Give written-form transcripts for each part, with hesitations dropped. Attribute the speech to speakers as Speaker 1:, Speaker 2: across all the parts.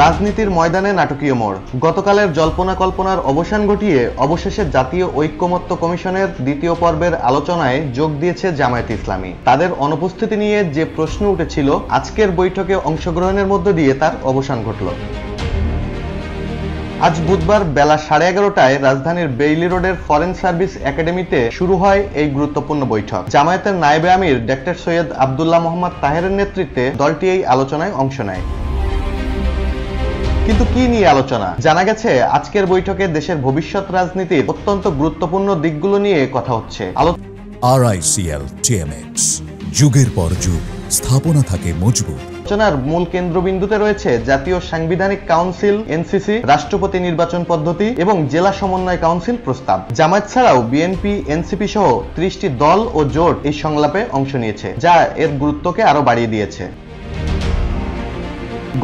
Speaker 1: রাজনীতির ময়দানে নাটকীয় মোড়। গতকালের জল্পনা কল্পনার অবসান ঘটিয়ে অবশেষে জাতীয় ঐক্যমত্য কমিশনের দ্বিতীয় পর্বের আলোচনায় যোগ দিয়েছে জামায়াতে ইসলামী। তাদের অনুপস্থিতি নিয়ে যে প্রশ্ন উঠেছিল, আজকের বৈঠকে অংশগ্রহণের মধ্য দিয়ে তার অবসান ঘটল। আজ বুধবার বেলা 11:30টায় রাজধানীর বেইলি রোডের ফরেন সার্ভিস একাডেমিতে শুরু হয় এই গুরুত্বপূর্ণ বৈঠক। জামায়াতের নায়েবে আমির ডক্টর সৈয়দ আব্দুল্লাহ মোহাম্মদ তাহেরের নেতৃত্বে দলটি এই আলোচনায় অংশ নেয়। কিন্তু কি নিয়ে আলোচনা? জানা গেছে, আজকের বৈঠকে দেশের ভবিষ্যৎ রাজনীতির অত্যন্ত গুরুত্বপূর্ণ দিকগুলো নিয়ে কথা হচ্ছে।
Speaker 2: RICL TMX, যুগের পর যুগ স্থাপনা থাকে মজবুত।
Speaker 1: আলোচনার মূল কেন্দ্রবিন্দুতে রয়েছে জাতীয় সাংবিধানিক কাউন্সিল এনসিসি, রাষ্ট্রপতি নির্বাচন পদ্ধতি এবং জেলা সমন্বয় কাউন্সিল প্রস্তাব। জামায়াত ছাড়াও বিএনপি, এনসিপি সহ 30টি দল ও জোট এই সংলাপে অংশ নিয়েছে, যা এর গুরুত্বকে আরো বাড়িয়ে দিয়েছে।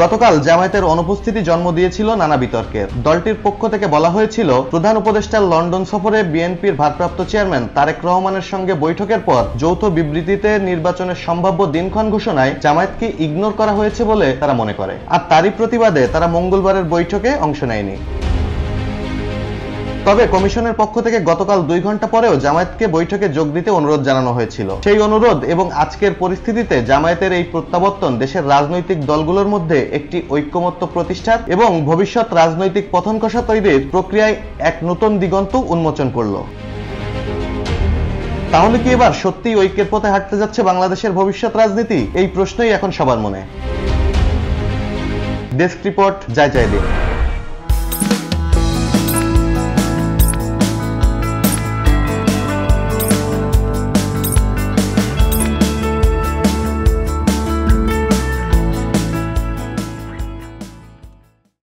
Speaker 1: গতকাল জামায়াতের অনুপস্থিতি জন্ম দিয়েছিল নানা বিতর্কের। দলটির পক্ষ থেকে বলা হয়েছিল, প্রধান উপদেষ্টার লন্ডন সফরে বিএনপির ভারপ্রাপ্ত চেয়ারম্যান তারেক রহমানের সঙ্গে বৈঠকের পর যৌথ বিবৃতিতে নির্বাচনের সম্ভাব্য দিনক্ষণ ঘোষণায় জামায়াতকে ইগনোর করা হয়েছে বলে তারা মনে করে। আর তারই প্রতিবাদে তারা মঙ্গলবারের বৈঠকে অংশ নেয়নি। তবে কমিশনের পক্ষ থেকে গতকাল 2 ঘন্টা পরেও জামায়াতকে বৈঠকে যোগ দিতে অনুরোধ জানানো হয়েছিল। সেই অনুরোধ এবং আজকের পরিস্থিতিতে জামায়াতের এই প্রত্যাবর্তন দেশের রাজনৈতিক দলগুলোর মধ্যে একটি ঐক্যমত্য প্রতিষ্ঠার এবং ভবিষ্যৎ রাজনৈতিক পথনকষা তৈরির প্রক্রিয়ায় এক নতুন দিগন্ত উন্মোচন করল। তাহলে কি এবার সত্যিই ঐক্যের পথে হাঁটতে যাচ্ছে বাংলাদেশের ভবিষ্যৎ রাজনীতি? এই প্রশ্নই এখন সবার মনে। ডেস্ক রিপোর্ট, জয় জয় দিন।